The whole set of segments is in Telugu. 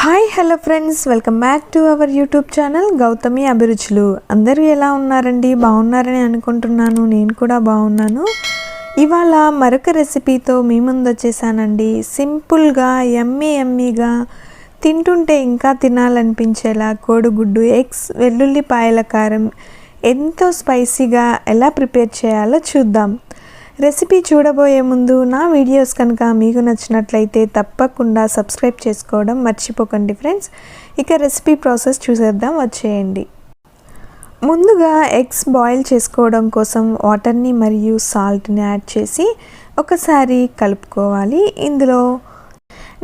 Hi hello friends, welcome back to our YouTube channel Gautami అభిరుచులు. అందరూ ఎలా ఉన్నారండి? బాగున్నారని అనుకుంటున్నాను. నేను కూడా బాగున్నాను. ఇవాళ మరొక రెసిపీతో మీ ముందు వచ్చేసానండి. సింపుల్గా యమ్మీగా తింటుంటే ఇంకా తినాలనిపించేలా కోడిగుడ్డు ఎగ్స్ వెల్లుల్లిపాయల కారం ఎంతో స్పైసీగా ఎలా ప్రిపేర్ చేయాలో చూద్దాం. రెసిపీ చూడబోయే ముందు నా వీడియోస్ కనుక మీకు నచ్చినట్లయితే తప్పకుండా సబ్స్క్రైబ్ చేసుకోవడం మర్చిపోకండి ఫ్రెండ్స్. ఇక రెసిపీ ప్రాసెస్ చూసేద్దాం, వచ్చేయండి. ముందుగా ఎగ్స్ బాయిల్ చేసుకోవడం కోసం వాటర్ని మరియు సాల్ట్ని యాడ్ చేసి ఒకసారి కలుపుకోవాలి. ఇందులో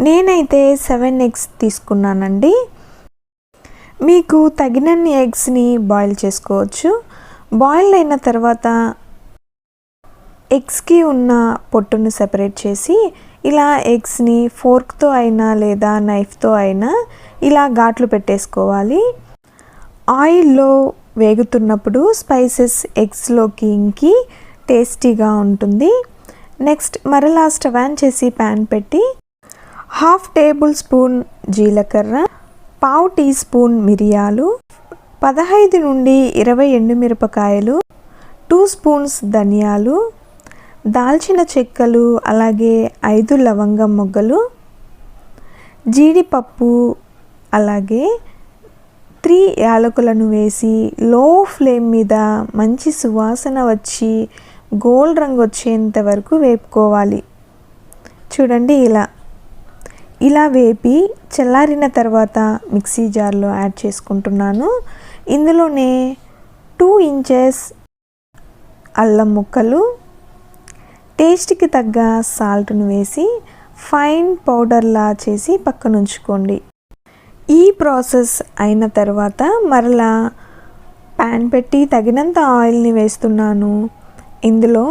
నేనైతే 7 ఎగ్స్ తీసుకున్నానండి. మీకు తగినన్ని ఎగ్స్ని బాయిల్ చేసుకోవచ్చు. బాయిల్ అయిన తర్వాత ఎగ్స్కి ఉన్న పొట్టును సెపరేట్ చేసి ఇలా ఎగ్స్ని ఫోర్క్తో అయినా లేదా నైఫ్తో అయినా ఇలా ఘాట్లు పెట్టేసుకోవాలి. ఆయిల్లో వేగుతున్నప్పుడు స్పైసెస్ ఎగ్స్లోకి ఇంకి టేస్టీగా ఉంటుంది. నెక్స్ట్ మరలా స్టవ్ ఆన్ చేసి ప్యాన్ పెట్టి 1/2 టేబుల్ స్పూన్ జీలకర్ర, 1/2 టీ స్పూన్ మిరియాలు, 15 నుండి 20 ఎండుమిరపకాయలు, 2 స్పూన్స్ ధనియాలు, దాల్చిన చెక్కలు, అలాగే 5 లవంగం మొగ్గలు, జీడిపప్పు, అలాగే 3 యాలకులను వేసి లో ఫ్లేమ్ మీద మంచి సువాసన వచ్చి గోల్డ్ రంగు వచ్చేంత వరకు వేపుకోవాలి. చూడండి, ఇలా వేపి చల్లారిన తర్వాత మిక్సీ జార్లో యాడ్ చేసుకుంటున్నాను. ఇందులోనే 2 ఇంచెస్ అల్లం ముక్కలు, టేస్ట్కి తగ్గ సాల్ట్ను వేసి ఫైన్ పౌడర్లా చేసి పక్కన ఉంచుకోండి. ఈ ప్రాసెస్ అయిన తర్వాత మరలా ప్యాన్ పెట్టి తగినంత ఆయిల్ని వేస్తున్నాను. ఇందులో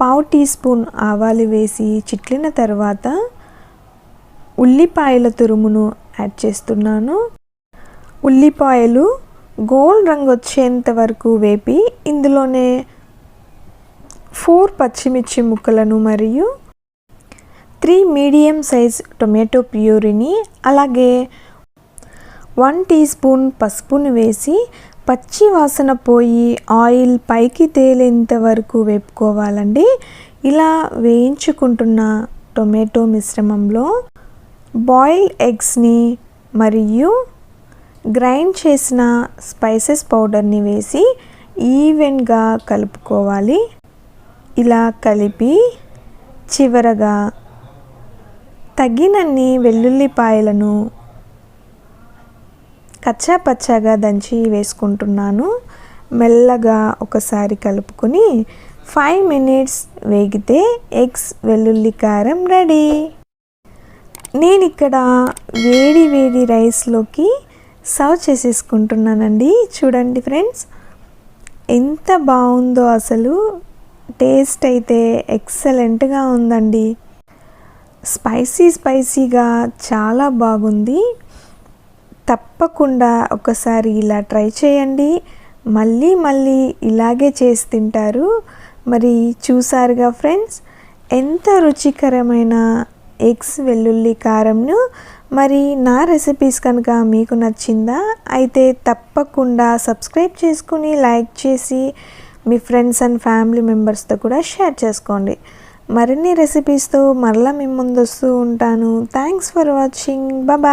1/2 టీ స్పూన్ ఆవాలు వేసి చిట్లిన తర్వాత ఉల్లిపాయల తురుమును యాడ్ చేస్తున్నాను. ఉల్లిపాయలు గోల్డ్ రంగు వచ్చేంత వరకు వేపి ఇందులోనే 4 పచ్చిమిర్చి ముక్కలను మరియు 3 మీడియం సైజ్ టొమాటో ప్యూరీని, అలాగే 1 టీ స్పూన్ పసుపును వేసి పచ్చి వాసన పోయి ఆయిల్ పైకి తేలేంత వరకు వేపుకోవాలండి. ఇలా వేయించుకుంటున్న టొమాటో మిశ్రమంలో బాయిల్డ్ ఎగ్స్ని మరియు గ్రైండ్ చేసిన స్పైసెస్ పౌడర్ని వేసి ఈవెన్గా కలుపుకోవాలి. ఇలా కలిపి చివరగా తగినన్ని వెల్లుల్లిపాయలను కచ్చా పచ్చాగా దంచి వేసుకుంటున్నాను. మెల్లగా ఒకసారి కలుపుకొని 5 మినిట్స్ వేగితే ఎగ్స్ వెల్లుల్లి కారం రెడీ. నేను ఇక్కడ వేడి రైస్లోకి సర్వ్ చేసేసుకుంటున్నానండి. చూడండి ఫ్రెండ్స్, ఎంత బాగుందో అసలు. టేస్ట్ అయితే ఎక్సలెంట్గా ఉందండి. స్పైసీగా చాలా బాగుంది. తప్పకుండా ఒకసారి ఇలా ట్రై చేయండి. మళ్ళీ ఇలాగే చేసి తింటారు. మరి చూసారుగా ఫ్రెండ్స్, ఎంత రుచికరమైన ఎగ్స్ వెల్లుల్లి కారంను. మరి నా రెసిపీస్ కనుక మీకు నచ్చిందా అయితే తప్పకుండా సబ్స్క్రైబ్ చేసుకుని లైక్ చేసి మీ ఫ్రెండ్స్ అండ్ ఫ్యామిలీ మెంబర్స్తో కూడా షేర్ చేసుకోండి. మరిన్ని రెసిపీస్తో మరలా మీ ముందు వస్తూ ఉంటాను. Thanks for watching. బాయ్.